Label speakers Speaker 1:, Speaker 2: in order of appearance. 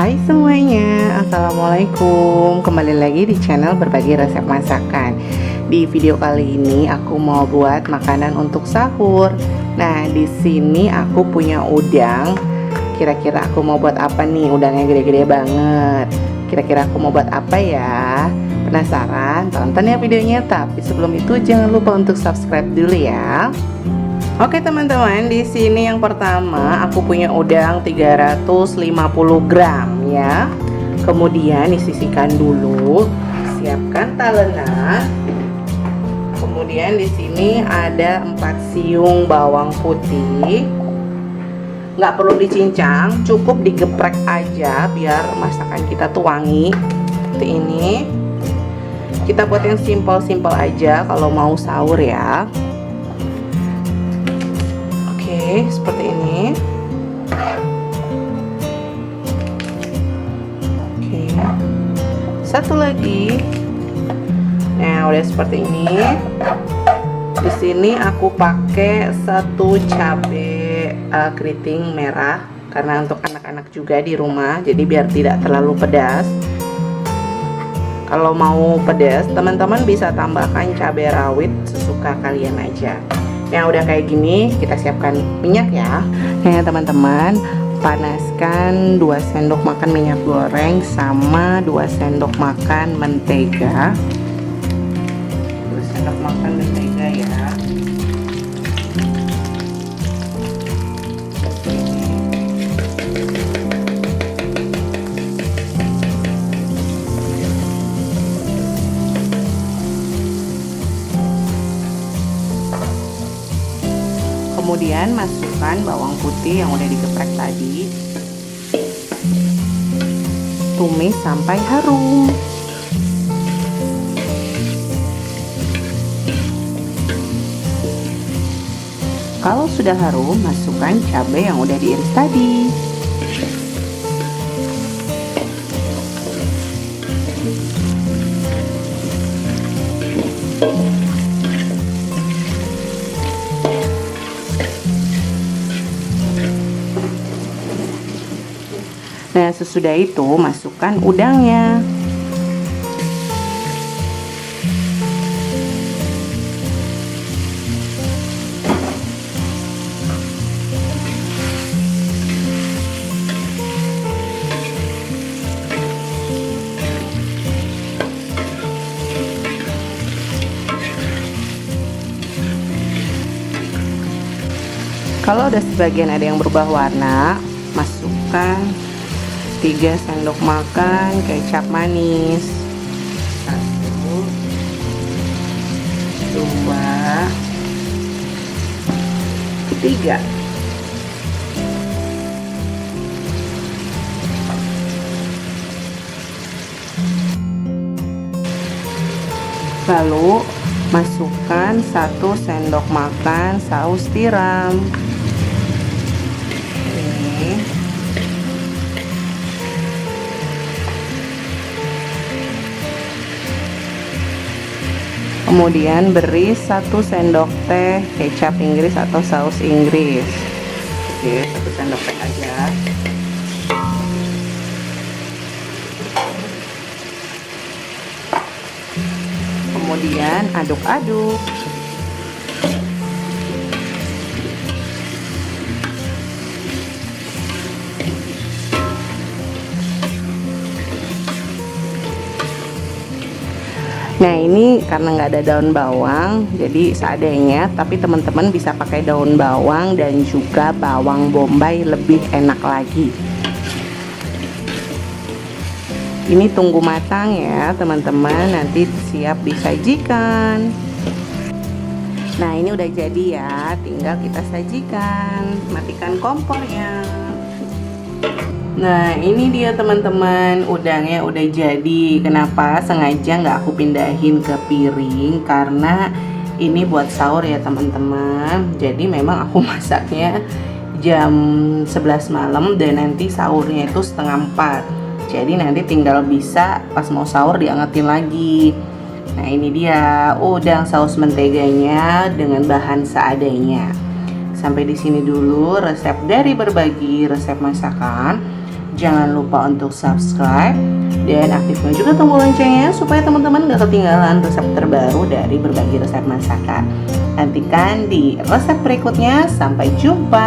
Speaker 1: Hai semuanya, assalamualaikum. Kembali lagi di channel berbagi resep masakan. Di video kali ini aku mau buat makanan untuk sahur. Nah, di sini aku punya udang. Kira-kira aku mau buat apa nih? Udangnya gede-gede banget. Kira-kira aku mau buat apa ya? Penasaran? Tonton ya videonya. Tapi sebelum itu jangan lupa untuk subscribe dulu ya. Oke teman-teman, di sini yang pertama aku punya udang 350 gram ya. Kemudian disisihkan dulu, siapkan talenan. Kemudian di sini ada 4 siung bawang putih. Nggak perlu dicincang, cukup digeprek aja biar masakan kita tuh wangi. Seperti ini. Kita buat yang simpel-simpel aja kalau mau sahur ya. Seperti ini. Oke. Satu lagi. Nah, udah seperti ini. Di sini aku pakai 1 cabai keriting merah karena untuk anak-anak juga di rumah, jadi biar tidak terlalu pedas. Kalau mau pedas, teman-teman bisa tambahkan cabai rawit sesuka kalian aja. Yang udah kayak gini, kita siapkan minyak ya. Nah teman-teman, panaskan 2 sendok makan minyak goreng sama 2 sendok makan mentega. 2 sendok makan mentega ya. Kemudian masukkan bawang putih yang udah digeprek tadi. Tumis sampai harum. Kalau sudah harum, masukkan cabai yang udah diiris tadi. Nah, sesudah itu masukkan udangnya. Kalau udah sebagian ada yang berubah warna, masukkan 3 sendok makan kecap manis. 1, 2, 3. Lalu masukkan 1 sendok makan saus tiram. Kemudian beri 1 sendok teh kecap Inggris atau saus Inggris. Oke, 1 sendok teh aja. Kemudian aduk-aduk. Nah ini karena nggak ada daun bawang, jadi seadanya. Tapi teman-teman bisa pakai daun bawang dan juga bawang bombay, lebih enak lagi. Ini tunggu matang ya teman-teman, nanti siap disajikan. Nah ini udah jadi ya, tinggal kita sajikan. Matikan kompornya. Nah ini dia teman-teman, udangnya udah jadi. Kenapa sengaja nggak aku pindahin ke piring, karena ini buat sahur ya teman-teman. Jadi memang aku masaknya jam 11 malam dan nanti sahurnya itu setengah 4. Jadi nanti tinggal bisa pas mau sahur diangetin lagi. Nah ini dia udang saus menteganya dengan bahan seadanya. Sampai di sini dulu resep dari berbagi resep masakan. Jangan lupa untuk subscribe dan aktifkan juga tombol loncengnya supaya teman-teman gak ketinggalan resep terbaru dari berbagi resep masakan. Nantikan di resep berikutnya. Sampai jumpa.